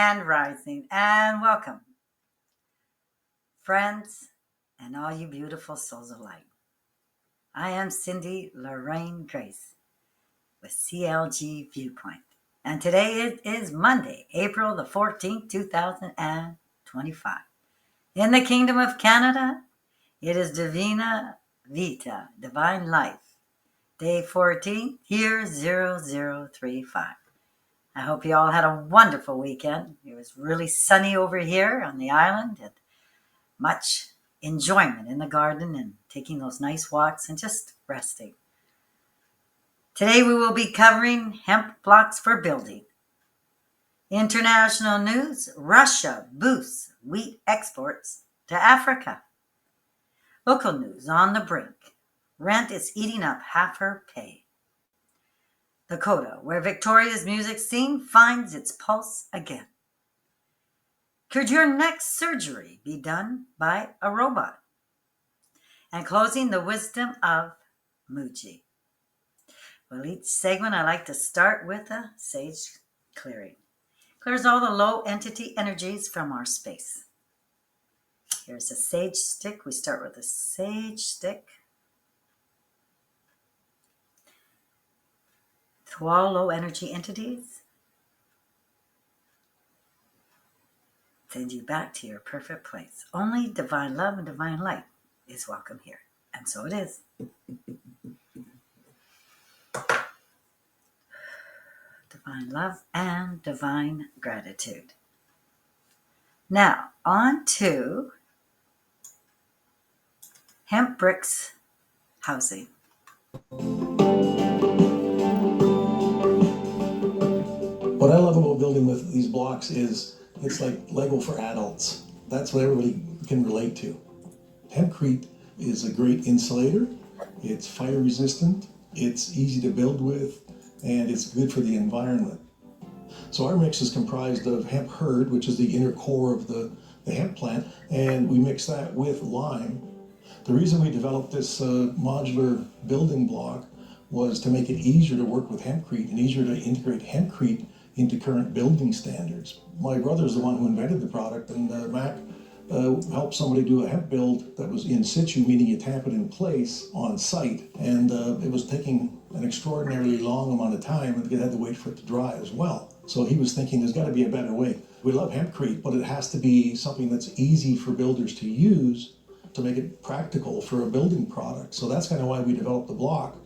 and rising, and welcome, friends, and all you beautiful souls of light. I am Cindy Lorraine Grace with CLG View Point, and today it is Monday, April the 14th, 2025. In the Kingdom of Canada, it is Divina Vita, Divine Life, Day 14, year 0035. I hope you all had a wonderful weekend. It was really sunny over here on the island and much enjoyment in the garden and taking those nice walks and just resting. Today we will be covering hemp blocks for building. International news, Russia boosts wheat exports to Africa. Local news on the Brink, rent is eating up half her pay. The Coda, where Victoria's music scene finds its pulse again. Could your next surgery be done by a robot? And closing, the wisdom of Muji. Well, each segment I like to start with a sage clearing. Clears all the low entity energies from our space. Here's a sage stick. We start with a sage stick. To all low energy entities, send you back to your perfect place. Only divine love and divine light is welcome here. And so it is. Divine love and divine gratitude. Now, on to Hemp Bricks housing. What I love about building with these blocks is it's like Lego for adults. That's what everybody can relate to. Hempcrete is a great insulator. It's fire resistant, it's easy to build with, and it's good for the environment. So our mix is comprised of hemp hurd, which is the inner core of the hemp plant, and we mix that with lime. The reason we developed this modular building block was to make it easier to work with hempcrete and easier to integrate hempcrete into current building standards. My brother's the one who invented the product, and Mac helped somebody do a hemp build that was in situ, meaning you tap it in place on site, and it was taking an extraordinarily long amount of time, and you had to wait for it to dry as well. So he was thinking there's got to be a better way. We love hempcrete, but it has to be something that's easy for builders to use to make it practical for a building product. So that's kind of why we developed the block,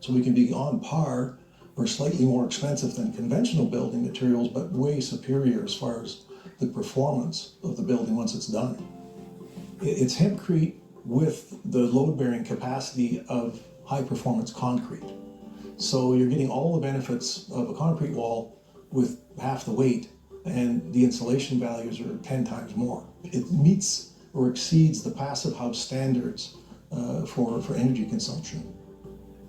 so we can be on par or slightly more expensive than conventional building materials, but way superior as far as the performance of the building once it's done. It's hempcrete with the load-bearing capacity of high-performance concrete. So you're getting all the benefits of a concrete wall with half the weight, and the insulation values are 10 times more. It meets or exceeds the passive house standards for energy consumption.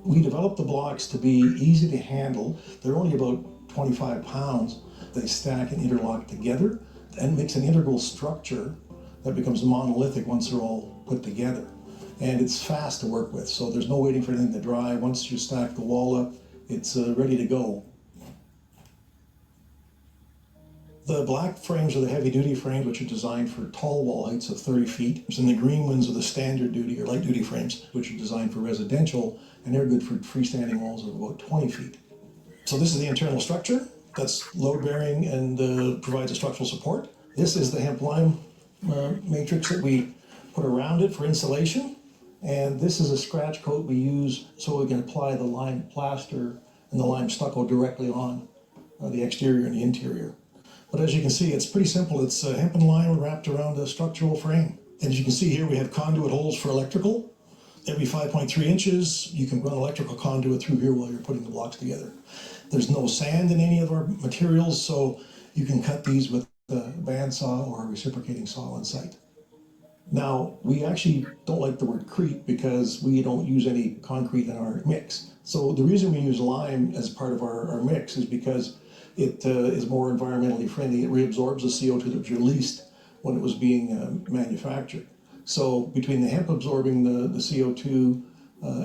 We developed the blocks to be easy to handle. They're only about 25 pounds. They stack and interlock together and makes an integral structure that becomes monolithic once they're all put together. And it's fast to work with, so there's no waiting for anything to dry. Once you stack the wall up, it's ready to go. The black frames are the heavy-duty frames, which are designed for tall wall heights of 30 feet. And the green ones are the standard duty or light-duty frames, which are designed for residential, and they're good for freestanding walls of about 20 feet. So this is the internal structure that's load-bearing and provides a structural support. This is the hemp lime matrix that we put around it for insulation. And this is a scratch coat we use so we can apply the lime plaster and the lime stucco directly on the exterior and the interior. But as you can see, it's pretty simple. It's hemp and lime wrapped around a structural frame. And as you can see here, we have conduit holes for electrical. Every 5.3 inches, you can run electrical conduit through here while you're putting the blocks together. There's no sand in any of our materials, so you can cut these with a bandsaw or a reciprocating saw on site. Now, we actually don't like the word crete because we don't use any concrete in our mix. So the reason we use lime as part of our mix is because it is more environmentally friendly. It reabsorbs the CO2 that was released when it was being manufactured. So between the hemp absorbing the CO2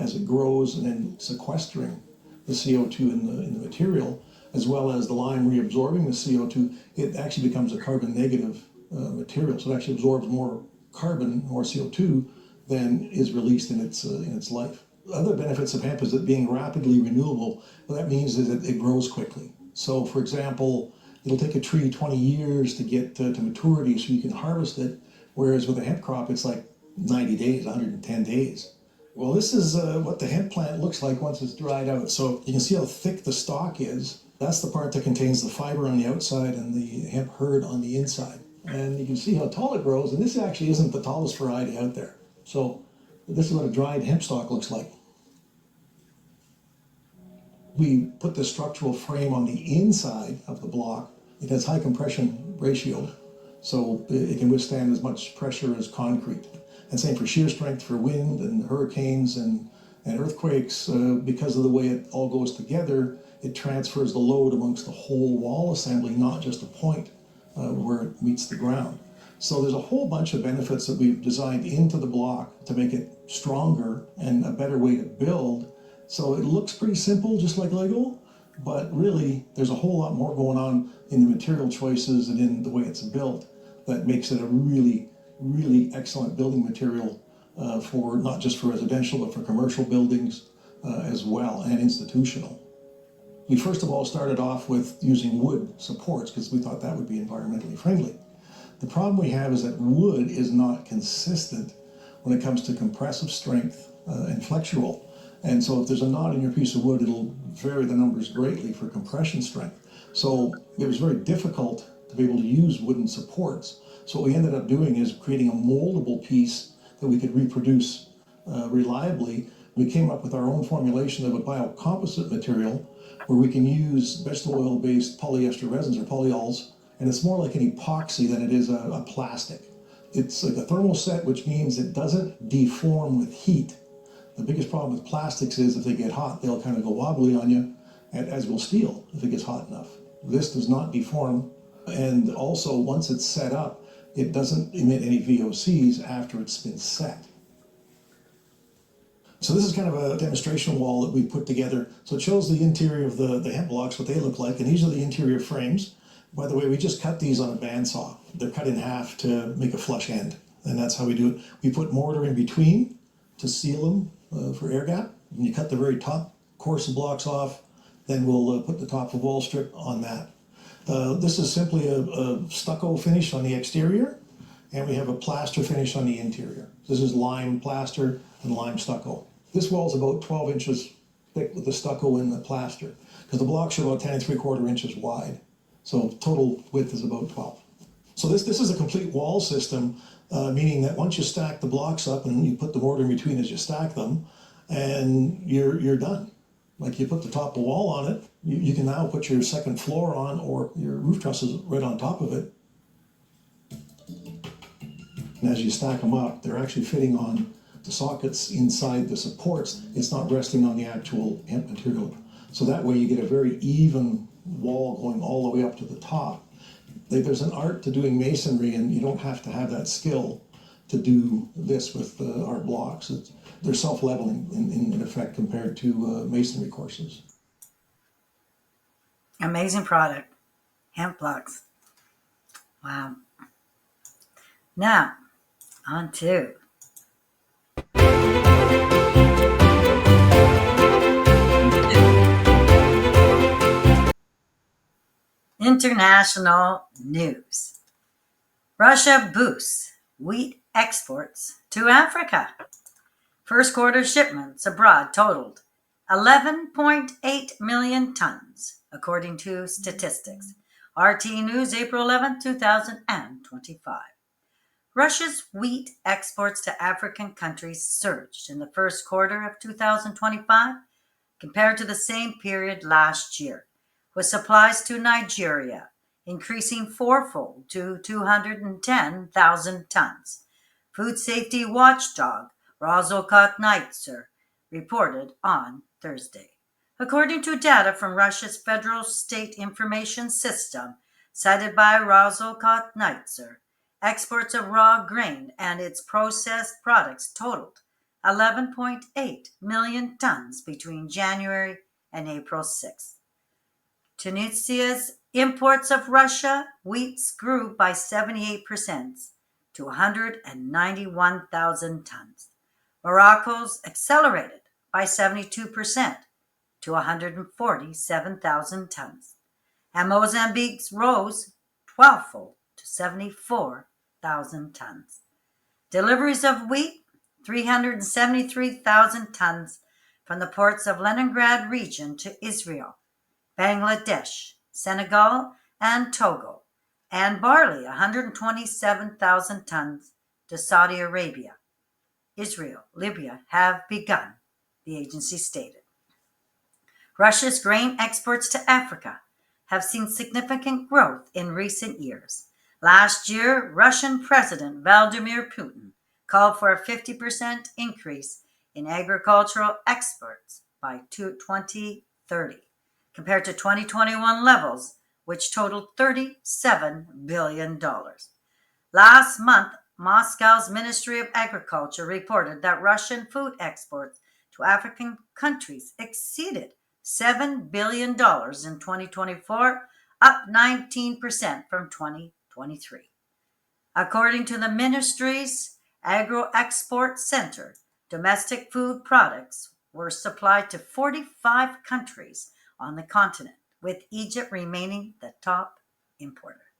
as it grows and then sequestering the CO2 in the material, as well as the lime reabsorbing the CO2, it actually becomes a carbon negative material. So it actually absorbs more carbon, more CO2, than is released in its life. Other benefits of hemp is that being rapidly renewable, what that means is that it grows quickly. So for example, it'll take a tree 20 years to get to maturity so you can harvest it, whereas with a hemp crop, it's like 90 days, 110 days. Well, this is what the hemp plant looks like once it's dried out. So you can see how thick the stalk is. That's the part that contains the fiber on the outside and the hemp hurd on the inside. And you can see how tall it grows, and this actually isn't the tallest variety out there. So this is what a dried hemp stalk looks like. We put the structural frame on the inside of the block. It has high compression ratio, so it can withstand as much pressure as concrete. And same for shear strength for wind and hurricanes and earthquakes. Because of the way it all goes together, it transfers the load amongst the whole wall assembly, not just a point where it meets the ground. So there's a whole bunch of benefits that we've designed into the block to make it stronger and a better way to build. So it looks pretty simple, just like Lego, but really there's a whole lot more going on in the material choices and in the way it's built that makes it a really, really excellent building material for not just for residential, but for commercial buildings as well, and institutional. We first of all started off with using wood supports because we thought that would be environmentally friendly. The problem we have is that wood is not consistent when it comes to compressive strength and flexural. And so if there's a knot in your piece of wood, it'll vary the numbers greatly for compression strength. So it was very difficult to be able to use wooden supports. So what we ended up doing is creating a moldable piece that we could reproduce reliably. We came up with our own formulation of a biocomposite material where we can use vegetable oil-based polyester resins or polyols, and it's more like an epoxy than it is a plastic. It's like a thermoset, which means it doesn't deform with heat. The biggest problem with plastics is if they get hot, they'll kind of go wobbly on you, as will steel if it gets hot enough. This does not deform, and also once it's set up, it doesn't emit any VOCs after it's been set. So this is kind of a demonstration wall that we put together. So it shows the interior of the hemp blocks, what they look like, and these are the interior frames. By the way, we just cut these on a bandsaw. They're cut in half to make a flush end, and that's how we do it. We put mortar in between to seal them for air gap. And you cut the very top course of blocks off, then we'll put the top of wall strip on that. This is simply a stucco finish on the exterior, and we have a plaster finish on the interior. This is lime plaster and lime stucco. This wall is about 12 inches thick with the stucco and the plaster, because the blocks are about 10 3/4 inches wide. So total width is about 12. So this is a complete wall system, meaning that once you stack the blocks up and you put the mortar in between as you stack them, and you're done. Like you put the top of the wall on it, you can now put your second floor on, or your roof trusses right on top of it. And as you stack them up, they're actually fitting on the sockets inside the supports. It's not resting on the actual hemp material. So that way you get a very even wall going all the way up to the top. There's an art to doing masonry, and you don't have to have that skill to do this with our blocks. They're self-leveling in effect compared to masonry courses. Amazing product. Hemp blocks. Wow. Now, on to international news. Russia boosts wheat exports to Africa. First quarter shipments abroad totaled 11.8 million tons, according to statistics. RT News, April 11, 2025. Russia's wheat exports to African countries surged in the first quarter of 2025 compared to the same period last year, with supplies to Nigeria increasing fourfold to 210,000 tons. Food safety watchdog Razokotnitzer reported on Thursday. According to data from Russia's Federal State Information System, cited by Razokotnitzer, exports of raw grain and its processed products totaled 11.8 million tons between January and April 6, Tunisia's imports of Russia wheats grew by 78% to 191,000 tons. Morocco's accelerated by 72% to 147,000 tons. And Mozambique's rose 12-fold to 74,000 tons. Deliveries of wheat, 373,000 tons from the ports of Leningrad region to Israel, Bangladesh, Senegal, and Togo, and barley, 127,000 tons to Saudi Arabia. Israel, Libya have begun, the agency stated. Russia's grain exports to Africa have seen significant growth in recent years. Last year, Russian President Vladimir Putin called for a 50% increase in agricultural exports by 2030, compared to 2021 levels, which totaled $37 billion. Last month, Moscow's Ministry of Agriculture reported that Russian food exports to African countries exceeded $7 billion in 2024, up 19% from 2023. According to the ministry's Agro-Export Center, domestic food products were supplied to 45 countries on the continent, with Egypt remaining the top importer.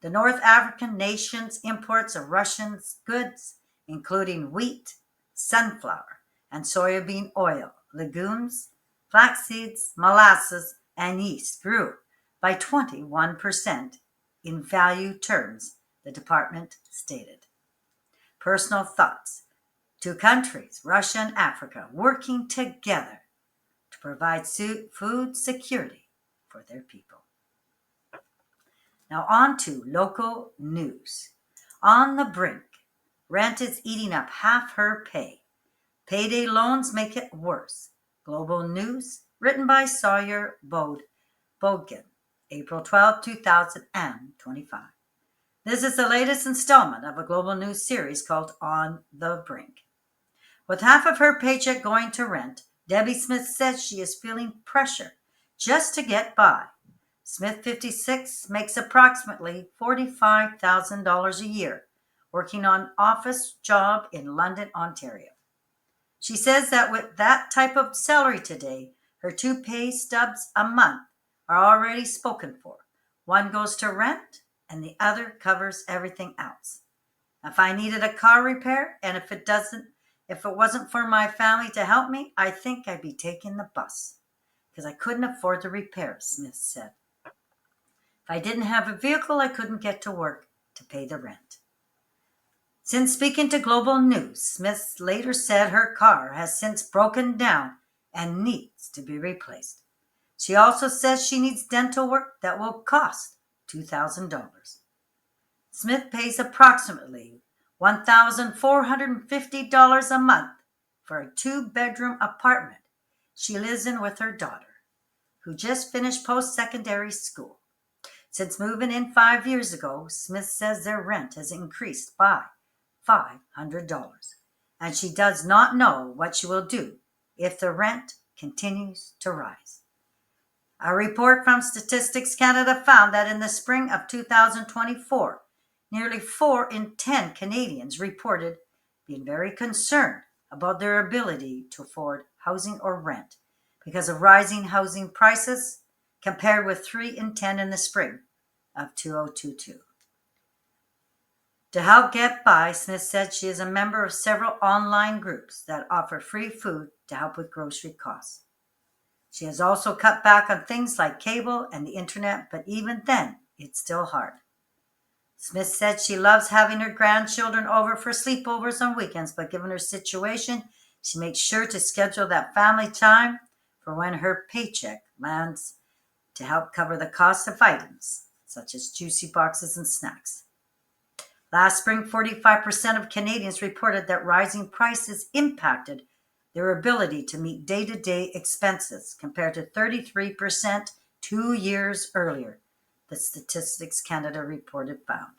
The North African nation's imports of Russian goods, including wheat, sunflower, and soybean oil, legumes, flax seeds, molasses, and yeast, grew by 21% in value terms, the department stated. Personal thoughts. Two countries, Russia and Africa, working together to provide food security for their people. Now on to local news. On the brink, rent is eating up half her pay. Payday loans make it worse. Global News, written by Sawyer Bogan, April 12, 2025. This is the latest installment of a Global News series called On the Brink. With half of her paycheck going to rent, Debbie Smith says she is feeling pressure just to get by. Smith, 56, makes approximately $45,000 a year, working an office job in London, Ontario. She says that with that type of salary today, her 2 pay stubs a month are already spoken for. One goes to rent, and the other covers everything else. If I needed a car repair, and if it wasn't for my family to help me, I think I'd be taking the bus, because I couldn't afford the repairs, Smith said. If I didn't have a vehicle, I couldn't get to work to pay the rent. Since speaking to Global News, Smith later said her car has since broken down and needs to be replaced. She also says she needs dental work that will cost $2,000. Smith pays approximately $1,450 a month for a 2-bedroom apartment she lives in with her daughter, who just finished post-secondary school. Since moving in 5 years ago, Smith says their rent has increased by $500, and she does not know what she will do if the rent continues to rise. A report from Statistics Canada found that in the spring of 2024, nearly 4 in 10 Canadians reported being very concerned about their ability to afford housing or rent because of rising housing prices, compared with 3 in 10 in the spring of 2022. To help get by, Smith said she is a member of several online groups that offer free food to help with grocery costs. She has also cut back on things like cable and the internet, but even then, it's still hard. Smith said she loves having her grandchildren over for sleepovers on weekends, but given her situation, she makes sure to schedule that family time for when her paycheck lands to help cover the cost of items such as juicy boxes and snacks. Last spring, 45% of Canadians reported that rising prices impacted their ability to meet day-to-day expenses, compared to 33% 2 years earlier, the Statistics Canada found.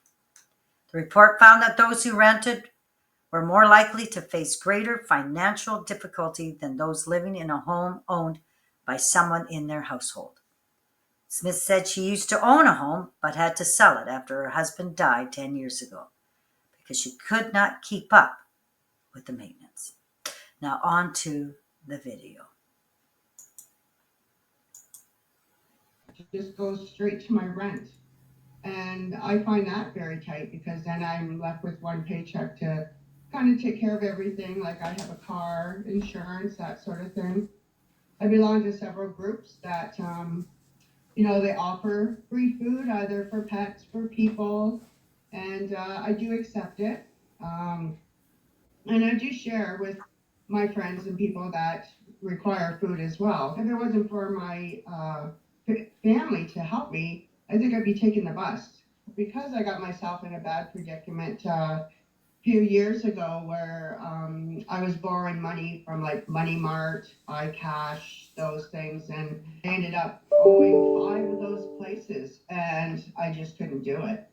The report found that those who rented were more likely to face greater financial difficulty than those living in a home owned by someone in their household. Smith said she used to own a home but had to sell it after her husband died 10 years ago because she could not keep up with the maintenance. Now on to the video. Just goes straight to my rent. And I find that very tight because then I'm left with one paycheck to kind of take care of everything. Like I have a car, insurance, that sort of thing. I belong to several groups that, they offer free food either for pets, for people, and I do accept it. And I do share with my friends and people that require food as well. If it wasn't for my family to help me, I think I'd be taking the bus. Because I got myself in a bad predicament a few years ago where I was borrowing money from like Money Mart, iCash, those things, and I ended up owing 5 of those places, and I just couldn't do it.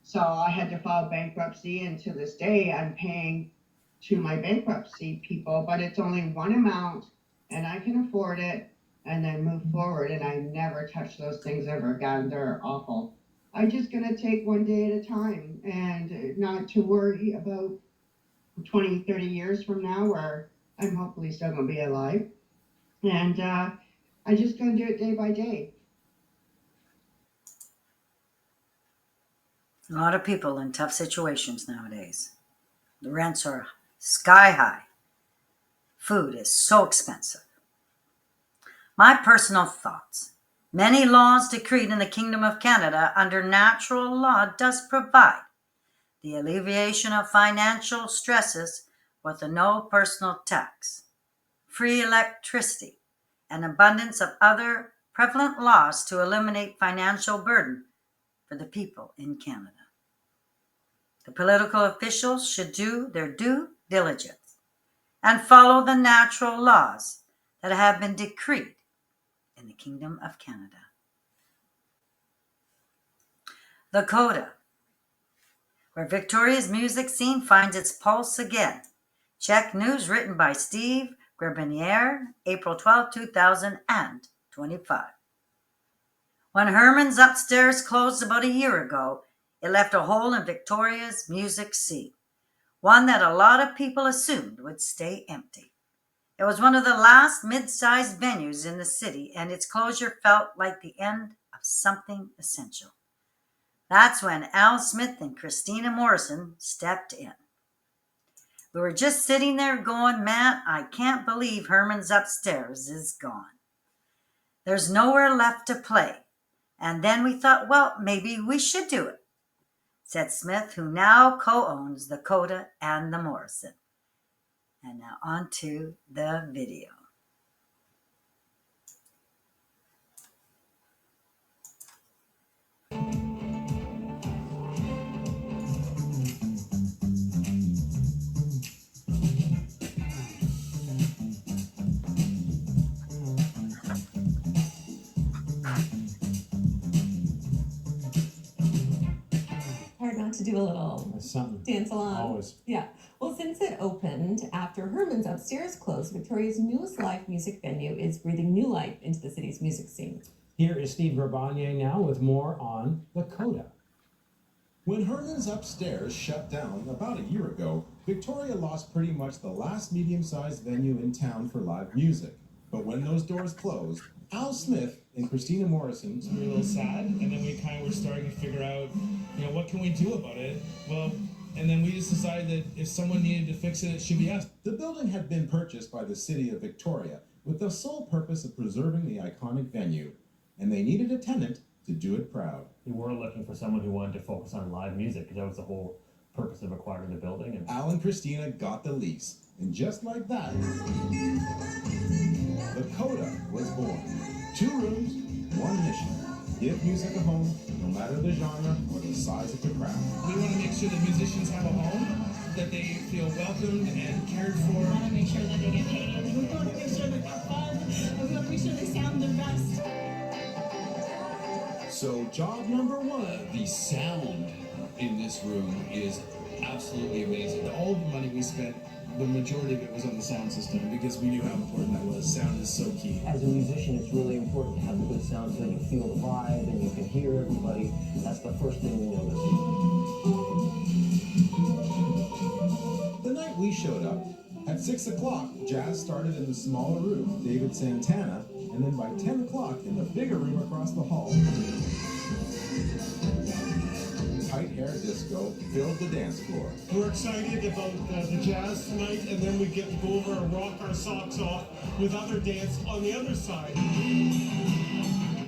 So I had to file bankruptcy, and to this day I'm paying to my bankruptcy people, but it's only one amount and I can afford it and then move forward, and I never touch those things ever again. They're awful. I'm just gonna take one day at a time and not to worry about 20, 30 years from now where I'm hopefully still gonna be alive. And I'm just gonna do it day by day. A lot of people in tough situations nowadays. The rents are sky high. Food is so expensive. My personal thoughts. Many laws decreed in the Kingdom of Canada under natural law does provide the alleviation of financial stresses with a no personal tax, free electricity, and abundance of other prevalent laws to eliminate financial burden for the people in Canada. The political officials should do their due diligence and follow the natural laws that have been decreed in the Kingdom of Canada. The Coda, where Victoria's music scene finds its pulse again. Check news written by Steve Grebinier, April 12, 2025. When Herman's Upstairs closed about a year ago, it left a hole in Victoria's music scene, one that a lot of people assumed would stay empty. It was one of the last mid-sized venues in the city, and its closure felt like the end of something essential. That's when Al Smith and Christina Morrison stepped in. We were just sitting there going, man, I can't believe Herman's Upstairs is gone. There's nowhere left to play. And then we thought, well, maybe we should do it, said Smith, who now co-owns the Coda and the Morrison. And now on to the video. Hard not to do a little dance along. Always. Yeah. Well, since it opened after Herman's Upstairs closed, Victoria's newest live music venue is breathing new life into the city's music scene. Here is Steve Grebinier now with more on the Coda. When Herman's Upstairs shut down about a year ago, Victoria lost pretty much the last medium-sized venue in town for live music. But when those doors closed, Al Smith and Christina Morrison We were a little sad, and then we kind of were starting to figure out, what can we do about it? Well, and then we just decided that if someone needed to fix it, it should be us. The building had been purchased by the city of Victoria with the sole purpose of preserving the iconic venue, and they needed a tenant to do it proud. We were looking for someone who wanted to focus on live music, because that was the whole purpose of acquiring the building. And Al and Christina got the lease, and just like that, the Coda was born. 2 rooms, 1 mission. Give music a home, no matter the genre or the size of the crowd. We want to make sure that musicians have a home, that they feel welcomed and cared for. We want to make sure that they get paid. We want to make sure they have fun. And we want to make sure they sound their best. So job number 1. The sound in this room is absolutely amazing. All the money we spent the majority of it was on the sound system because we knew how important that was. Sound is so key. As a musician, it's really important to have the good sound so that you feel the vibe and you can hear everybody. That's the first thing we notice. The night we showed up, at 6 o'clock, jazz started in the smaller room, David Santana, and then by 10 o'clock in the bigger room across the hall, tight hair disco filled the dance floor. We're excited about the jazz tonight, and then we get to go over and rock our socks off with other dance on the other side.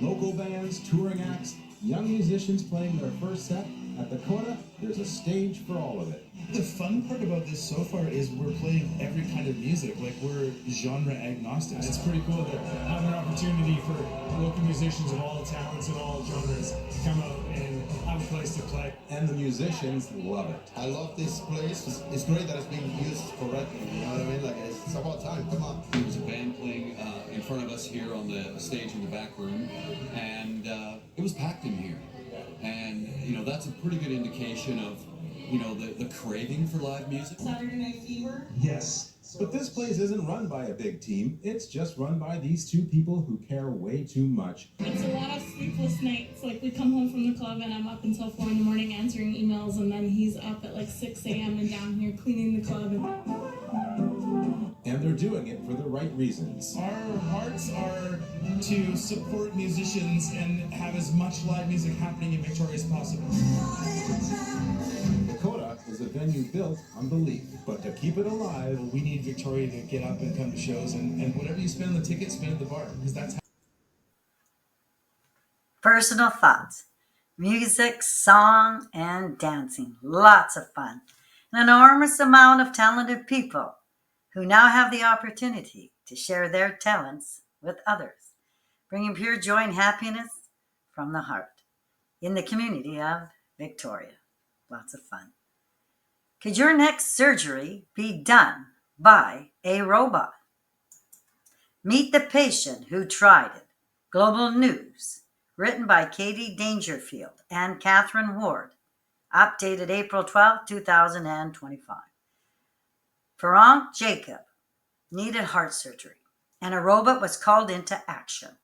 Local bands, touring acts, young musicians playing their first set. At the Coda, there's a stage for all of it. The fun part about this so far is we're playing every kind of music. Like, we're genre agnostic. It's pretty cool to have an opportunity for local musicians of all talents and all genres to come out and have a place to play. And the musicians love it. I love this place. It's great that it's being used correctly. You know what I mean? Like, it's about time. Come on. There was a band playing in front of us here on the stage in the back room, and it was packed in here. And, you know, that's a pretty good indication of, you know, the craving for live music. Saturday Night Fever? Yes. But this place isn't run by a big team. It's just run by these two people who care way too much. It's a lot of sleepless nights. Like, we come home from the club and I'm up until 4 in the morning answering emails, and then he's up at like 6 a.m. and down here cleaning the club. And they're doing it for the right reasons. Our hearts are to support musicians and have as much live music happening in Victoria as possible. The Coda is a venue built on belief, but to keep it alive, We need Victoria to get up and come to shows, and whatever you spend on the ticket, spend at the bar, because that's how. Personal thoughts. Music, song, and dancing. Lots of fun. An enormous amount of talented people who now have the opportunity to share their talents with others, bringing pure joy and happiness from the heart in the community of Victoria. Lots of fun. Could your next surgery be done by a robot? Meet the patient who tried it. Global News, written by Katie Dangerfield and Catherine Ward, updated April 12, 2025. Frank Jacob needed heart surgery, and a robot was called into action.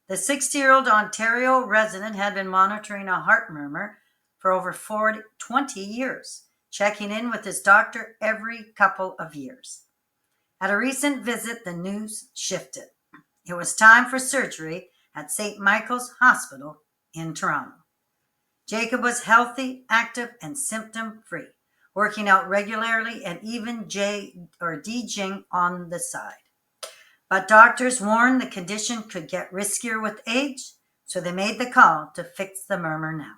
The 60-year-old Ontario resident had been monitoring a heart murmur for over 20 years, checking in with his doctor every couple of years. At a recent visit, the news shifted. It was time for surgery at St. Michael's Hospital in Toronto. Jacob was healthy, active, and symptom-free, working out regularly and even DJing on the side. But doctors warned the condition could get riskier with age, so they made the call to fix the murmur now.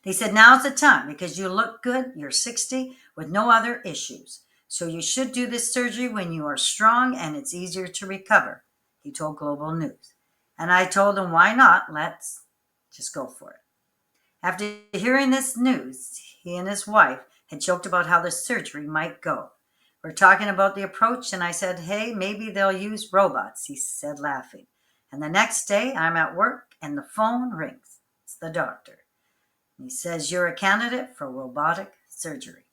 They said, now's the time because you look good, you're 60 with no other issues. So you should do this surgery when you are strong and it's easier to recover, he told Global News. And I told him, why not? Let's just go for it. After hearing this news, he and his wife had joked about how the surgery might go. We're talking about the approach, and I said, hey, maybe they'll use robots, he said, laughing. And the next day, I'm at work, and the phone rings. It's the doctor. He says, you're a candidate for robotic surgery.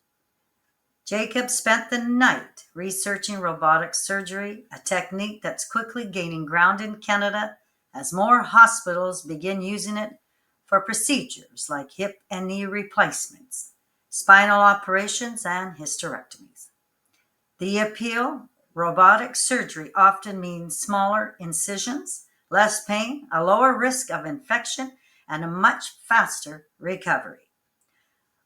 Jacob spent the night researching robotic surgery, a technique that's quickly gaining ground in Canada as more hospitals begin using it for procedures like hip and knee replacements, spinal operations, and hysterectomies. The appeal, robotic surgery often means smaller incisions, less pain, a lower risk of infection, and a much faster recovery.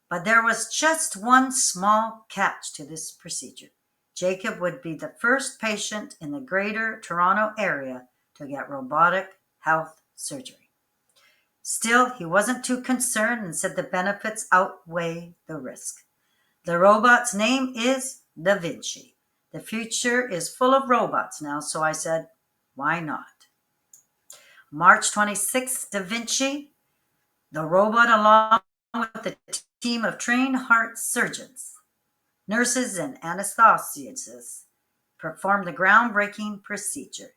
But there was just one small catch to this procedure. Jacob would be the first patient in the Greater Toronto area to get robotic health surgery. Still, he wasn't too concerned and said the benefits outweigh the risk. The robot's name is Da Vinci. The future is full of robots now, so I said, why not? March 26th, Da Vinci, the robot along with a team of trained heart surgeons, nurses, and anesthesiologists performed the groundbreaking procedure,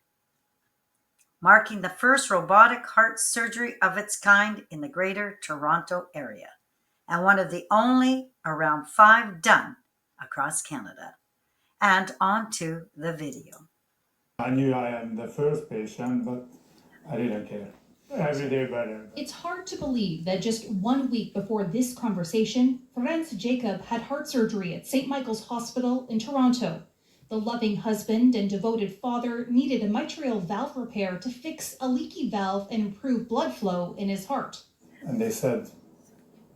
marking the first robotic heart surgery of its kind in the Greater Toronto area, and one of the only around 5 done across Canada. And on to the video. I knew I am the first patient, but I didn't care. Every day better. It's hard to believe that just 1 week before this conversation, Ferenc Jacob had heart surgery at St. Michael's Hospital in Toronto. The loving husband and devoted father needed a mitral valve repair to fix a leaky valve and improve blood flow in his heart. And they said,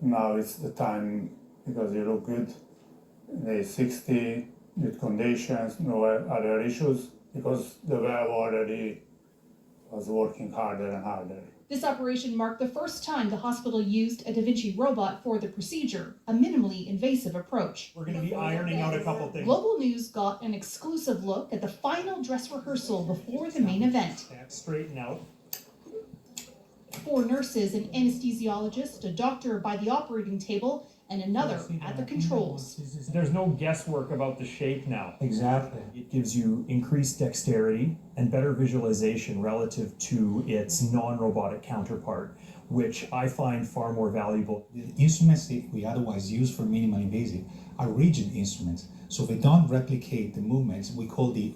now it's the time because you look good. They're 60, good conditions, no other issues, because the valve already was working harder and harder. This operation marked the first time the hospital used a Da Vinci robot for the procedure, a minimally invasive approach. We're going to be ironing out a couple things. Global News got an exclusive look at the final dress rehearsal before the main event. Straighten out. 4 nurses, an anesthesiologist, a doctor by the operating table, and another at the controls. There's no guesswork about the shape now. Exactly. It gives you increased dexterity and better visualization relative to its non-robotic counterpart, which I find far more valuable. The instruments that we otherwise use for minimal invasive are rigid instruments, so they don't replicate the movements we call the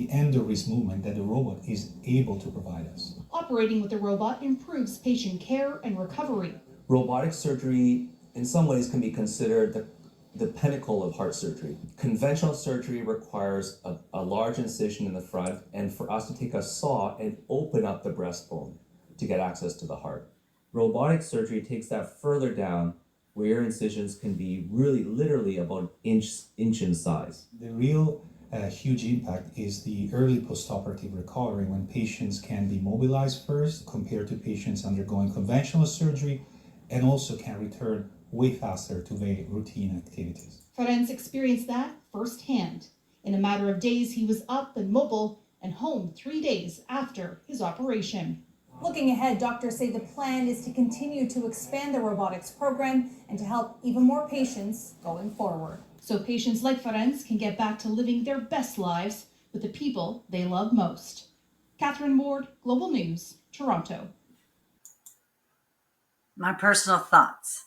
end of wrist movement that the robot is able to provide us. Operating with the robot improves patient care and recovery. Robotic surgery in some ways can be considered the pinnacle of heart surgery. Conventional surgery requires a large incision in the front, and for us to take a saw and open up the breastbone to get access to the heart. Robotic surgery takes that further down, where your incisions can be really literally about an inch in size. The real huge impact is the early postoperative recovery, when patients can be mobilized first compared to patients undergoing conventional surgery, and also can return way faster to their routine activities. Ferenc experienced that firsthand. In a matter of days, he was up and mobile and home 3 days after his operation. Looking ahead, doctors say the plan is to continue to expand the robotics program and to help even more patients going forward. So patients like Ferenc can get back to living their best lives with the people they love most. Catherine Ward, Global News, Toronto. My personal thoughts.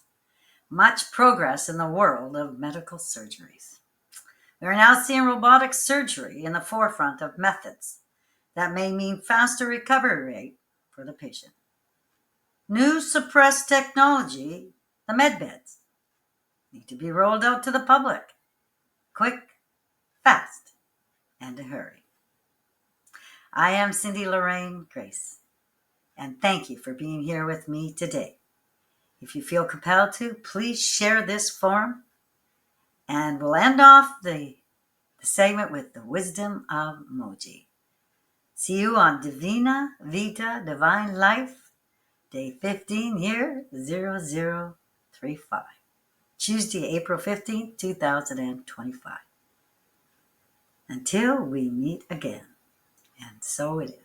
Much progress in the world of medical surgeries. We are now seeing robotic surgery in the forefront of methods that may mean faster recovery rate for the patient. New suppressed technology, the med beds, need to be rolled out to the public. Quick, fast, and a hurry. I am Cindy Lorraine Grace, and thank you for being here with me today. If you feel compelled to, please share this forum, and we'll end off the segment with the wisdom of Moji. See you on Divina Vita Divine Life, day 15, year 0035. Tuesday, April 15th, 2025. Until we meet again, and so it is.